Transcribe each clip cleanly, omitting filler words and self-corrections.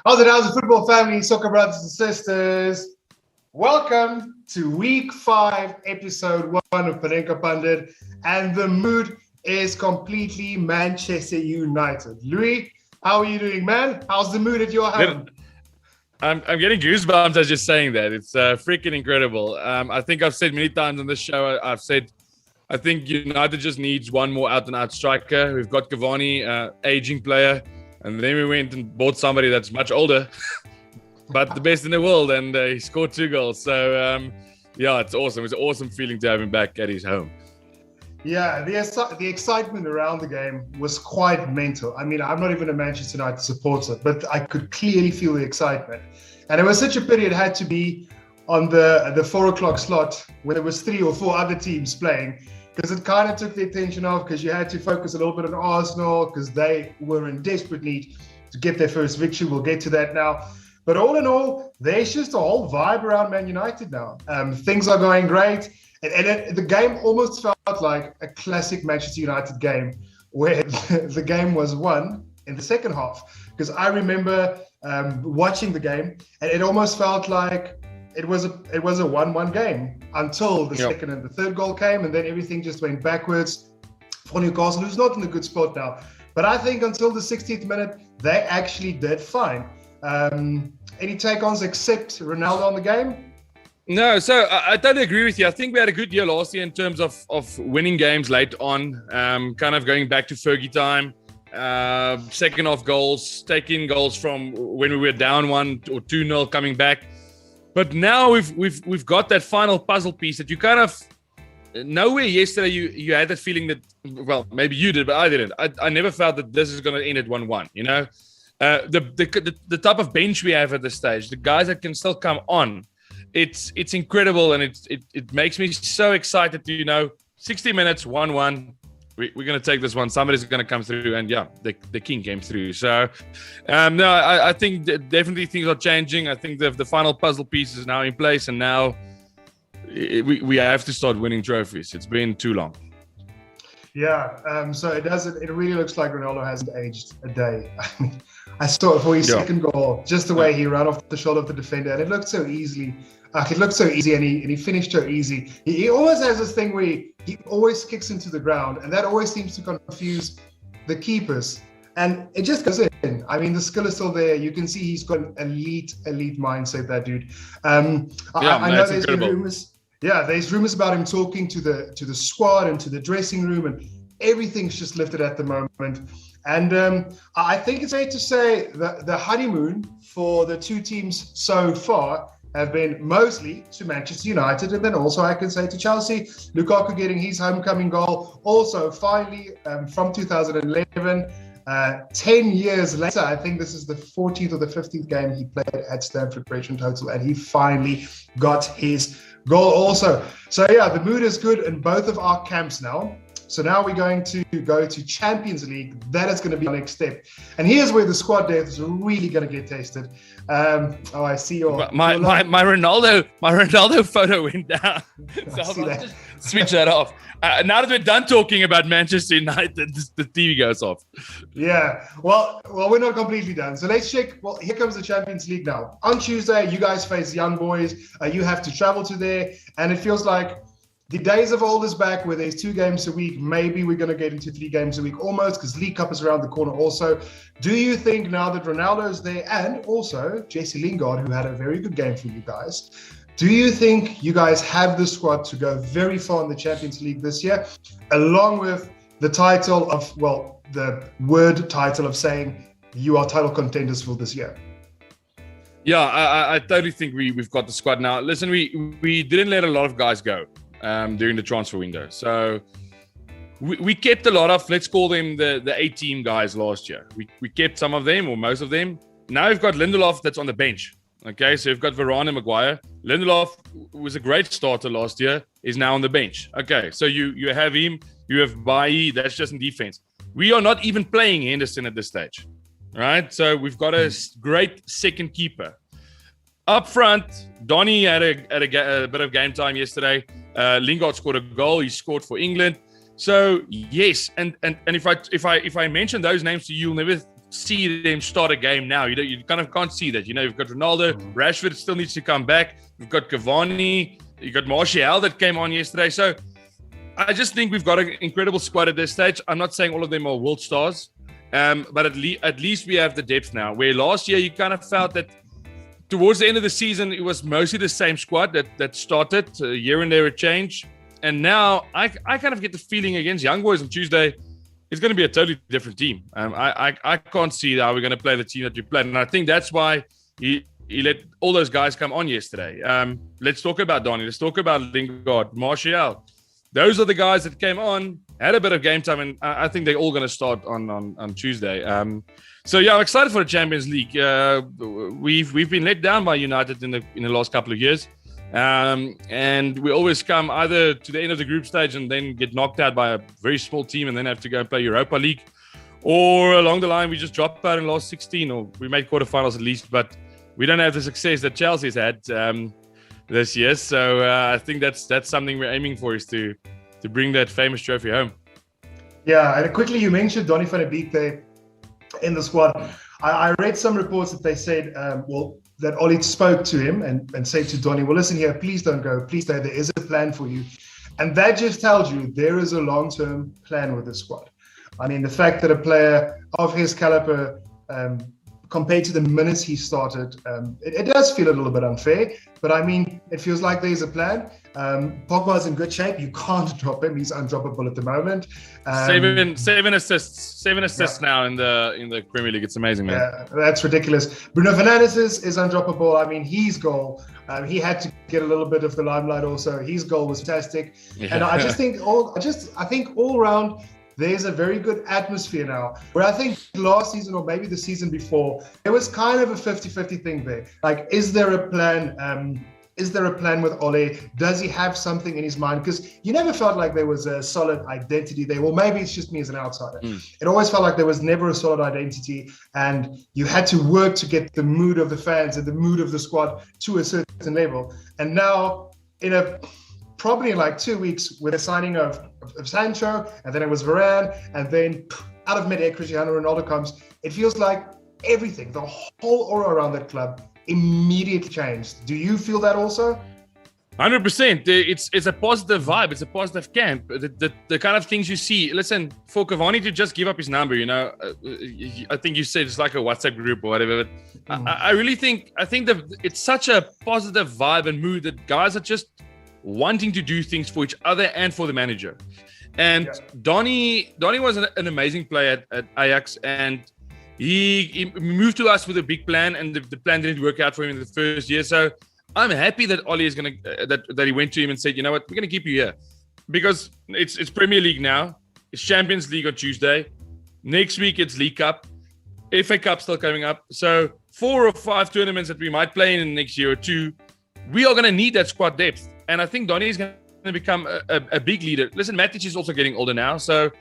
How's the football family, soccer brothers and sisters? Welcome to week 5, episode 1 of Panenka Pundit. And the mood is completely Manchester United. Louis, how are you doing, man? How's the mood at your home? I'm getting goosebumps as you're saying that. It's freaking incredible. I think I've said many times on this show, I think United just needs one more out-and-out striker. We've got Cavani, aging player. And then we went and bought somebody that's much older, but the best in the world, and he scored 2 goals. So, it's awesome. It's an awesome feeling to have him back at his home. Yeah, the excitement around the game was quite mental. I mean, I'm not even a Manchester United supporter, but I could clearly feel the excitement. And it was such a pity it had to be on the 4 o'clock slot when there was 3 or 4 other teams playing, because it kind of took the attention off, because you had to focus a little bit on Arsenal because they were in desperate need to get their first victory. We'll get to that now. But all in all, there's just a whole vibe around Man United now. Things are going great. And the game almost felt like a classic Manchester United game where the game was won in the second half. Because I remember watching the game, and it almost felt like it was a 1-1 game until the second and the third goal came, and then everything just went backwards for Newcastle, who's not in a good spot now. But I think until the 60th minute, they actually did fine. Any take-ons except Ronaldo on the game? No, so I totally agree with you. I think we had a good year last year in terms of winning games late on, kind of going back to Fergie time. Second half goals, taking goals from when we were down 1 or 2-0, coming back. But now we've got that final puzzle piece that you kind of nowhere yesterday you had that feeling that, well, maybe you did, but I didn't. I never felt that this is going to end at 1-1. You know, the type of bench we have at this stage, the guys that can still come on, it's incredible, and it makes me so excited to 60 minutes 1-1. We're going to take this one. Somebody's going to come through, and the king came through. So, I think definitely things are changing. I think the final puzzle piece is now in place, and now we have to start winning trophies. It's been too long. Yeah. So it really looks like Ronaldo hasn't aged a day. I mean, I saw it for his second goal, just the way he ran off the shoulder of the defender, and it looked so easily. It looked so easy, and he finished so easy. He always has this thing where he always kicks into the ground, and that always seems to confuse the keepers. And it just goes in. I mean, the skill is still there. You can see he's got an elite mindset, that dude. I know there's been rumors. Yeah, there's rumors about him talking to the squad and to the dressing room, and everything's just lifted at the moment. And I think it's fair to say that the honeymoon for the two teams so far have been mostly to Manchester United, and then also I can say to Chelsea. Lukaku getting his homecoming goal, also finally from 2011, 10 years later. I think this is the 14th or the 15th game he played at Stamford Bridge in total, and he finally got his goal also. So the mood is good in both of our camps now. So now we're going to go to Champions League. That is going to be our next step. And here's where the squad depth is really going to get tested. I see your my Ronaldo photo went down. So I'll just switch that off. Now that we're done talking about Manchester United, the TV goes off. Yeah. Well, we're not completely done. So let's check. Well, here comes the Champions League now. On Tuesday, you guys face Young Boys. You have to travel to there, and it feels like the days of old is back, where there's 2 games a week. Maybe we're going to get into 3 games a week almost, because League Cup is around the corner also. Do you think now that Ronaldo is there, and also Jesse Lingard, who had a very good game for you guys, do you think you guys have the squad to go very far in the Champions League this year, along with the title of, the word title of saying you are title contenders for this year? Yeah, I totally think we've got the squad now. Listen, we didn't let a lot of guys go during the transfer window. So we kept a lot of, let's call them the A-team guys last year. We kept some of them, or most of them. Now we've got Lindelof that's on the bench. Okay, so you've got Varane and Maguire. Lindelof was a great starter last year, is now on the bench. Okay, so you have him, you have Bailly, that's just in defense. We are not even playing Henderson at this stage, right? So we've got a great second keeper. Up front, Donny had a bit of game time yesterday. Lingard scored a goal. He scored for England. So yes, and if I mention those names to you, you'll never see them start a game now. You kind of can't see that. You've got Ronaldo, Rashford still needs to come back. You've got Cavani, you've got Martial that came on yesterday. So I just think we've got an incredible squad at this stage. I'm not saying all of them are world stars, but at least we have the depth now. Where last year you kind of felt that towards the end of the season, it was mostly the same squad that started. Here and there a change. And now I kind of get the feeling against Young Boys on Tuesday, it's going to be a totally different team. I can't see how we're going to play the team that we played. And I think that's why he let all those guys come on yesterday. Let's talk about Donny. Let's talk about Lingard, Martial. Those are the guys that came on, had a bit of game time, and I think they're all going to start on Tuesday. So yeah, I'm excited for the Champions League. We've been let down by United in the last couple of years, and we always come either to the end of the group stage and then get knocked out by a very small team, and then have to go and play Europa League, or along the line we just drop out in the last 16, or we made quarterfinals at least, but we don't have the success that Chelsea's had this year. So I think that's something we're aiming for, is to bring that famous trophy home. Yeah, and quickly, you mentioned Donny van de Beek there in the squad. I read some reports that they said, that Ollie spoke to him and said to Donny, well, listen here, please don't go. Please stay. There is a plan for you. And that just tells you there is a long-term plan with the squad. I mean, the fact that a player of his caliber, compared to the minutes he started, it does feel a little bit unfair, but I mean, it feels like there's a plan. Pogba's in good shape. You can't drop him. He's undroppable at the moment. Seven assists now in the Premier League. It's amazing, man. Yeah, that's ridiculous. Bruno Fernandes is undroppable. I mean, his goal, he had to get a little bit of the limelight also. His goal was fantastic. Yeah. And I think all round, there's a very good atmosphere now, where I think last season, or maybe the season before, there was kind of a 50-50 thing there. Like, is there a plan? Is there a plan with Ole? Does he have something in his mind? Because you never felt like there was a solid identity there. Well, maybe it's just me as an outsider. It always felt like there was never a solid identity, and you had to work to get the mood of the fans and the mood of the squad to a certain level. And now, probably in like 2 weeks, with the signing of Sancho, and then it was Varane, and then out of mid-air, Cristiano Ronaldo comes. It feels like everything, the whole aura around that club, immediately changed. Do you feel that also? 100%. It's a positive vibe. It's a positive camp. The kind of things you see. Listen, for Cavani to just give up his number, I think you said it's like a WhatsApp group or whatever. But I really think that it's such a positive vibe and mood that guys are just wanting to do things for each other and for the manager. And Donny was an amazing player at Ajax, and he moved to us with a big plan, and the plan didn't work out for him in the first year. So I'm happy that Ollie is going to that he went to him and said, you know what, we're going to keep you here, because it's Premier League now, it's Champions League on Tuesday, next week it's League Cup, FA Cup still coming up. So 4 or 5 tournaments that we might play in the next year or two, we are going to need that squad depth. And I think Donny is going to become a big leader. Listen, Matic is also getting older now, so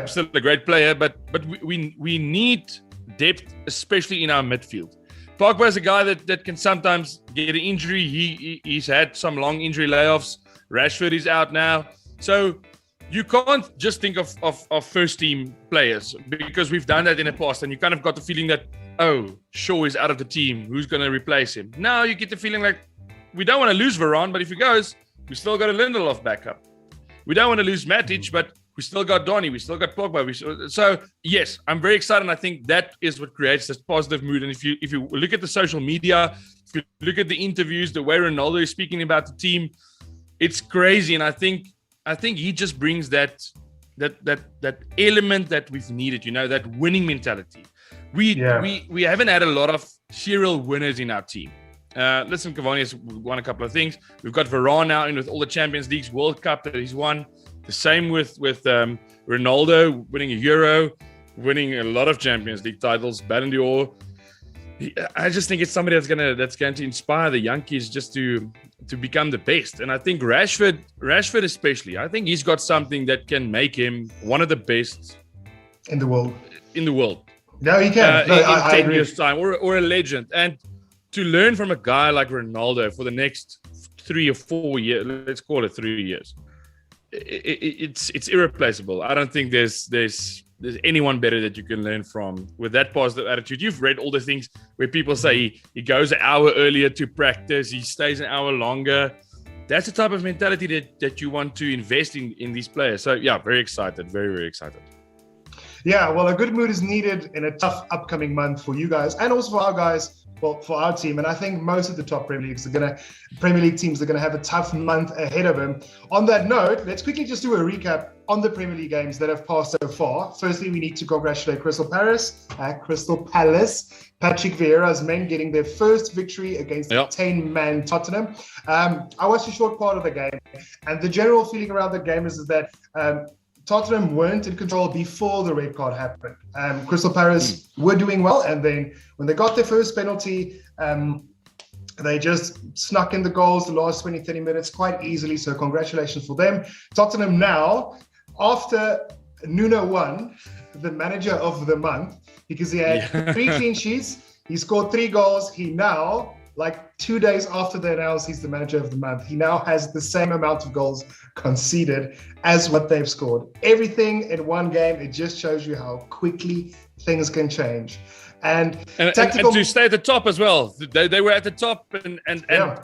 still a great player, but we need depth, especially in our midfield. Pogba is a guy that can sometimes get an injury. He's had some long injury layoffs. Rashford is out now. So you can't just think of first team players, because we've done that in the past, and you kind of got the feeling that, Shaw is out of the team. Who's going to replace him? Now you get the feeling like, we don't want to lose Varane, but if he goes, we still got a Lindelof backup. We don't want to lose Matic, but we still got Donny. We still got Pogba. So yes, I'm very excited. And I think that is what creates this positive mood. And if you look at the social media, if you look at the interviews, the way Ronaldo is speaking about the team, it's crazy. And I think he just brings that element that we've needed. That winning mentality. We haven't had a lot of serial winners in our team. Listen, Cavani has won a couple of things. We've got Varane now in with all the Champions Leagues, World Cup that he's won. The same with Ronaldo, winning a Euro, winning a lot of Champions League titles, Ballon d'Or. I just think it's somebody that's going to inspire the young kids just to become the best. And I think Rashford especially, I think he's got something that can make him one of the best in the world. No, he can. In 10 years' time, or a legend. And to learn from a guy like Ronaldo for the next 3 or 4 years, let's call it 3 years, it's irreplaceable. I don't think there's there's anyone better that you can learn from with that positive attitude. You've read all the things where people say he goes an hour earlier to practice, he stays an hour longer. That's the type of mentality that you want to invest in these players. So, yeah, very excited. Very, very excited. Yeah, well, a good mood is needed in a tough upcoming month for you guys and also for our guys. Well, for our team, and I think most of the top Premier League teams are going to have a tough month ahead of them. On that note, let's quickly just do a recap on the Premier League games that have passed so far. Firstly, we need to congratulate Crystal Palace, Patrick Vieira's men getting their first victory against the 10-man Tottenham. I watched a short part of the game, and the general feeling around the game is that Tottenham weren't in control before the red card happened. Crystal Palace were doing well, and then when they got their first penalty, they just snuck in the goals the last 20, 30 minutes quite easily, so congratulations for them. Tottenham now, after Nuno won the manager of the month, because he had 3 clean sheets, he scored 3 goals, he now, like 2 days after they announced he's the manager of the month, he now has the same amount of goals conceded as what they've scored. Everything in one game, it just shows you how quickly things can change. And to stay at the top as well. They were at the top and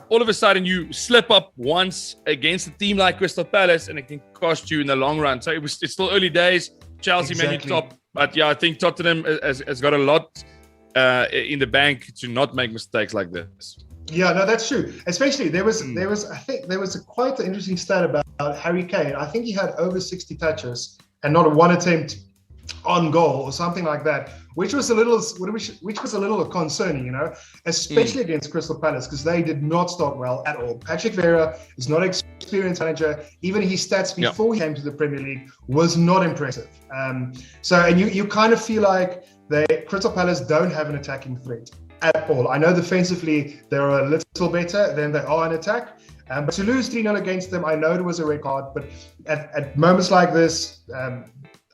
all of a sudden you slip up once against a team like Crystal Palace and it can cost you in the long run. So it's still early days. Chelsea maybe top. But yeah, I think Tottenham has got a lot in the bank to not make mistakes like this. Yeah, no, that's true. Especially there was quite an interesting stat about Harry Kane. I think he had over 60 touches and not one attempt on goal or something like that, which was a little concerning, especially against Crystal Palace, because they did not start well at all. Patrick Vieira is not an experienced manager. Even his stats before he came to the Premier League was not impressive. And you kind of feel like Crystal Palace don't have an attacking threat at all. I know defensively they're a little better than they are in attack. But to lose 3-0 against them, I know it was a red card, but at moments like this,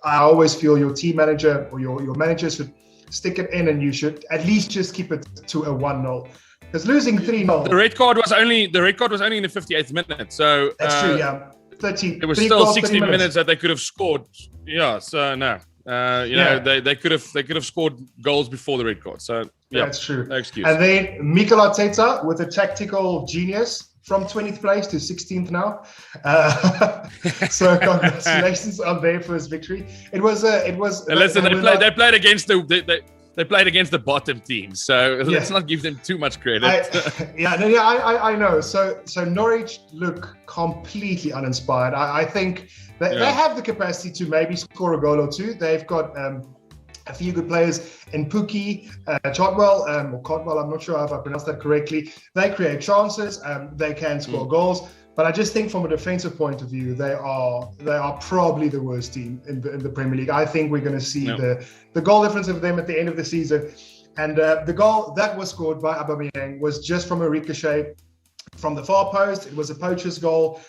I always feel your team manager or your manager should stick it in, and you should at least just keep it to a 1-0. Because losing 3-0... The red card was only in the 58th minute. So that's true, yeah. 30. There was still 60 minutes that they could have scored. Yeah, so no. They could have scored goals before the red card. So yeah, that's true. No excuse. And then Mikel Arteta with a tactical genius from 20th place to 16th now. So congratulations on their first victory. Listen, they played against they played against the bottom team, so let's not give them too much credit. I know. So Norwich look completely uninspired. I think they have the capacity to maybe score a goal or two. They've got a few good players in Pukki, Chotwell, or Cotwell, I'm not sure if I pronounced that correctly. They create chances, they can score goals. But I just think from a defensive point of view, they are probably the worst team in the Premier League. I think we're going to see the goal difference of them at the end of the season. And the goal that was scored by Aubameyang was just from a ricochet from the far post. It was a poacher's goal,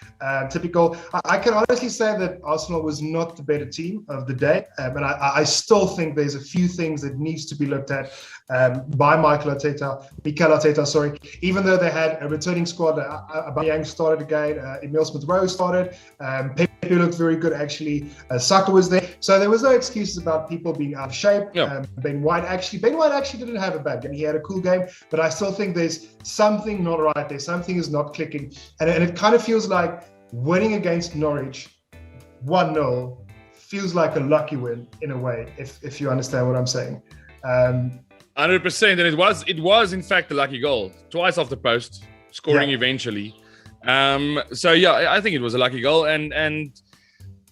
typical. I can honestly say that Arsenal was not the better team of the day. And I still think there's a few things that needs to be looked at by Mikel Arteta, even though they had a returning squad. Aubameyang started again, Emile Smith-Rowe started, Pepe looked very good actually, Saka was there. So there was no excuses about people being out of shape. Ben White actually didn't have a bad game. He had a cool game, but I still think there's something not right there. Something is not clicking. And it kind of feels like winning against Norwich 1-0 feels like a lucky win in a way, if you understand what I'm saying. 100%, and it was in fact a lucky goal, twice off the post, scoring eventually. I think it was a lucky goal, and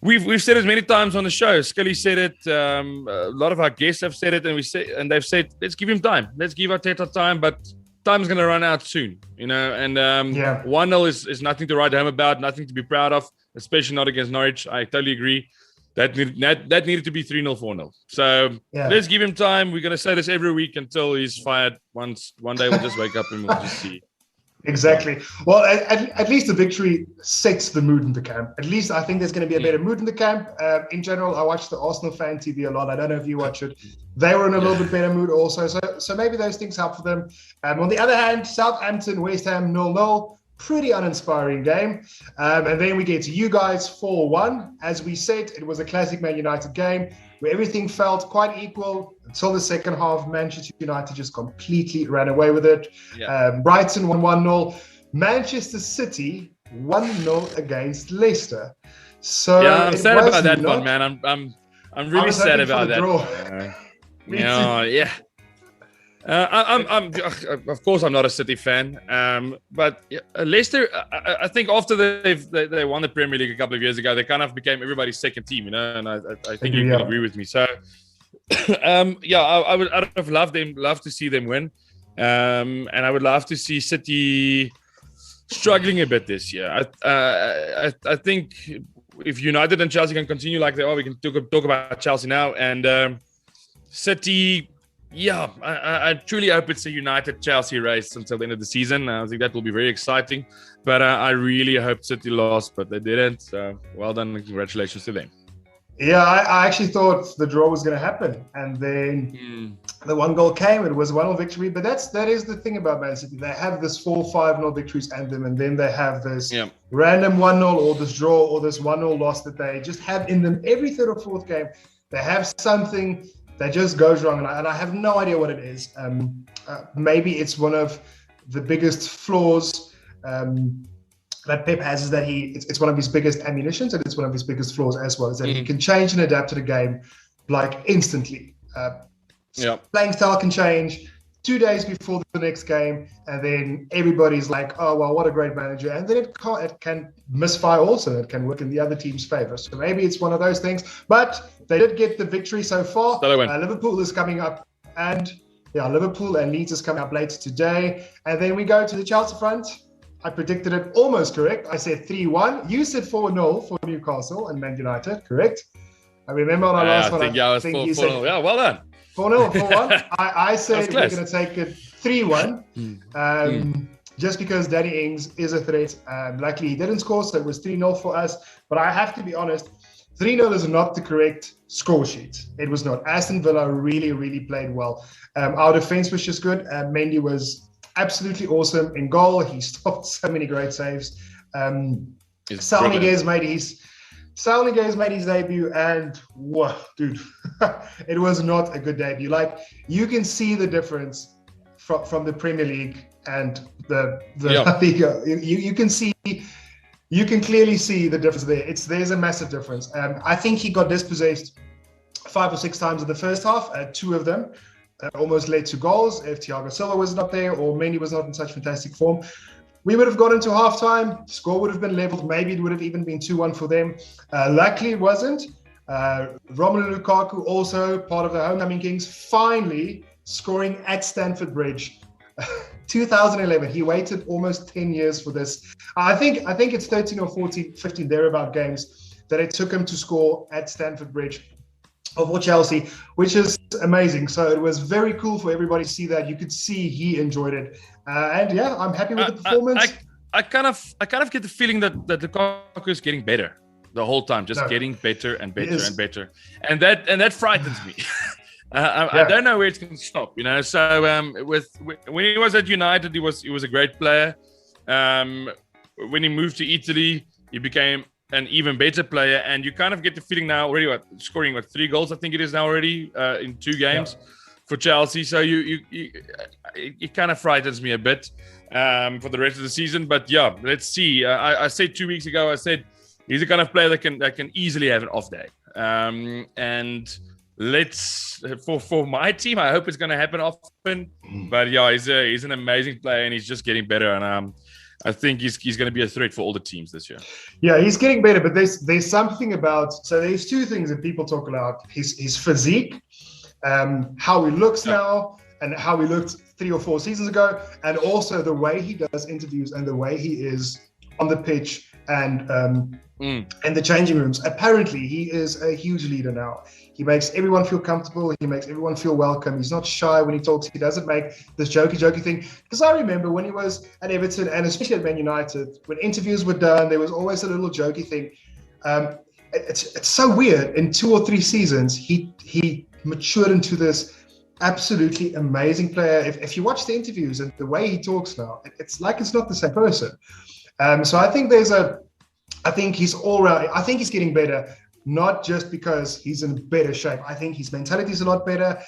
we've said it many times on the show. Scully said it, a lot of our guests have said it, and they've said, let's give him time, let's give Arteta time, but time's going to run out soon, and 1-0 is nothing to write home about, nothing to be proud of, especially not against Norwich. I totally agree. That needed to be 3-0, 4-0. So let's give him time. We're going to say this every week until he's fired. One day we'll just wake up and we'll just see. Exactly. Well, at least the victory sets the mood in the camp. At least I think there's going to be a better mood in the camp. In general, I watch the Arsenal fan TV a lot. I don't know if you watch it. They were in a little bit better mood also. So maybe those things help for them. On the other hand, Southampton, West Ham 0-0. pretty uninspiring game. And then we get to you guys 4-1. As we said, it was a classic Man United game where everything felt quite equal until the second half. Manchester United just completely ran away with it. Brighton won 1-0. Manchester City 1-0 against Leicester. So yeah, I'm sad about that one, man. I'm really sad about that. Yeah. Of course, I'm not a City fan, but Leicester. I think after they won the Premier League a couple of years ago, they kind of became everybody's second team, and I think you can agree with me. So, I'd have loved to see them win, and I would love to see City struggling a bit this year. I think if United and Chelsea can continue like they are, we can talk about Chelsea now and City. Yeah, I truly hope it's a United-Chelsea race until the end of the season. I think that will be very exciting. But I really hope City lost, but they didn't. So well done and congratulations to them. Yeah, I actually thought the draw was going to happen. And then the one goal came. It was a 1-0 victory. But that is the thing about Man City. They have this 4-5-0 victories and then they have this random 1-0 or this draw or this 1-0 loss that they just have in them every third or fourth game. They have something that just goes wrong, and I have no idea what it is. Maybe it's one of the biggest flaws that Pep has, is that it's one of his biggest ammunitions, and it's one of his biggest flaws as well, is that he can change and adapt to the game like instantly. Playing style can change 2 days before the next game, and then everybody's like, oh, well, what a great manager. And then it can misfire also. It can work in the other team's favor. So maybe it's one of those things. But they did get the victory so far. Liverpool is coming up. And Liverpool and Leeds is coming up later today. And then we go to the Chelsea front. I predicted it almost correct. I said 3-1. You said 4-0 for Newcastle and Man United, correct? I remember on our last one. I think you said, yeah, well done. 4-0, 4-1. I said we're going to take it 3-1. Just because Danny Ings is a threat. Luckily, he didn't score, so it was 3-0 for us. But I have to be honest, 3-0 is not the correct score sheet. It was not. Aston Villa really, really played well. Our defense was just good. Mendy was absolutely awesome in goal. He stopped so many great saves. Salniguez made his debut, and whoa, dude, it was not a good debut. Like, you can see the difference from the Premier League and the La Liga. You can clearly see the difference there. There's a massive difference. I think he got dispossessed 5 or 6 times in the first half. 2 of them almost led to goals. If Thiago Silva was not there or Mendy was not in such fantastic form, we would have got into halftime. The score would have been leveled. Maybe it would have even been 2-1 for them. Luckily, it wasn't. Romelu Lukaku, also part of the homecoming Kings, finally scoring at Stamford Bridge. 2011. He waited almost 10 years for this. I think it's 13 or 14, 15 thereabout games that it took him to score at Stamford Bridge for Chelsea, which is amazing. So it was very cool for everybody to see that. You could see he enjoyed it. And yeah, I'm happy with the performance. I kind of get the feeling that Lukaku is getting better the whole time, just getting better and better and better, and that frightens me. I don't know where it's going to stop, you know. So when he was at United, he was a great player. When he moved to Italy, he became an even better player, and you kind of get the feeling now already scoring 3 goals, I think it is now already in 2 games for Chelsea. So it kind of frightens me a bit for the rest of the season. But yeah, let's see. I said 2 weeks ago, I said he's the kind of player that can easily have an off day. And let's for my team, I hope it's going to happen often. But yeah, he's an amazing player, and he's just getting better. And I think he's going to be a threat for all the teams this year. Yeah, he's getting better, but there's something about, so there's 2 things that people talk about: his physique, how he looks now, and how he looked 3 or 4 seasons ago, and also the way he does interviews and the way he is on the pitch and the changing rooms. Apparently, he is a huge leader now. He makes everyone feel comfortable. He makes everyone feel welcome. He's not shy when he talks. He doesn't make this jokey thing. Because I remember when he was at Everton, and especially at Man United, when interviews were done, there was always a little jokey thing. It's so weird. In 2 or 3 seasons, he matured into this absolutely amazing player. If you watch the interviews and the way he talks now, it's like it's not the same person. So I think I think he's all round. I think he's getting better, not just because he's in better shape. I think his mentality is a lot better.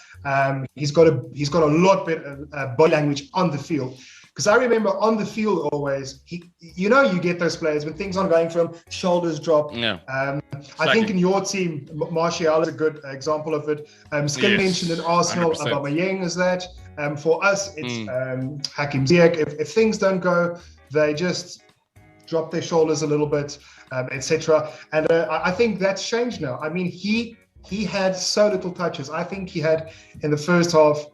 He's got a lot better body language on the field. Because I remember on the field always, you get those players when things aren't going for him, shoulders drop. Yeah. I think in your team, Martial is a good example of it. Skin mentioned in Arsenal, Aubameyang is that. For us, it's Hakim Ziyech. If things don't go, they just drop their shoulders a little bit, etc. And I think that's changed now. I mean, he had so little touches. I think he had in the first half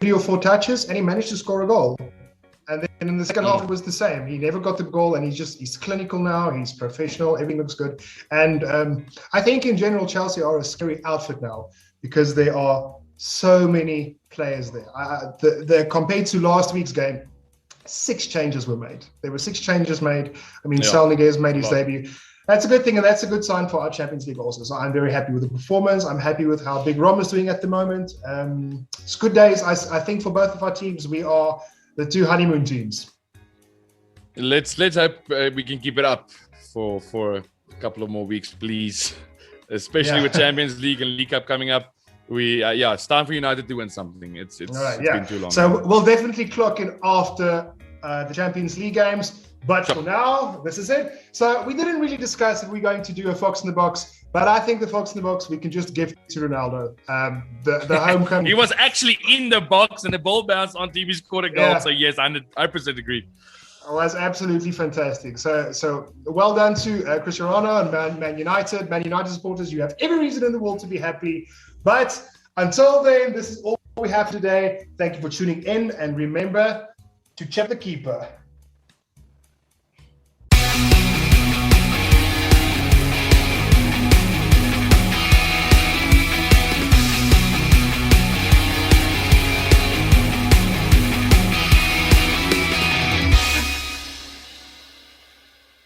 3 or 4 touches, and he managed to score a goal. And then in the second half, it was the same. He never got the goal, and he's clinical now. He's professional. Everything looks good. And I think in general, Chelsea are a scary outfit now because there are so many players there. Compared to last week's game, 6 changes were made. There were 6 changes made. I mean, Salniguez made his debut. That's a good thing, and that's a good sign for our Champions League also. So I'm very happy with the performance. I'm happy with how Big Rom is doing at the moment. It's good days. I think for both of our teams, we are the 2 honeymoon teams. Let's hope we can keep it up for a couple of more weeks, please. Especially with Champions League and League Cup coming up. It's time for United to win something. It's been too long. So we'll definitely clock in after the Champions League games. But for now, this is it. So we didn't really discuss if we're going to do a Fox in the Box, but I think the Fox in the Box we can just give to Ronaldo. The homecoming. He was actually in the box and the ball bounced on TV, scored a goal. So yes, 100% agree. It was absolutely fantastic. So well done to Cristiano and Man United. Man United supporters, you have every reason in the world to be happy. But until then, this is all we have today. Thank you for tuning in, and remember to check the keeper.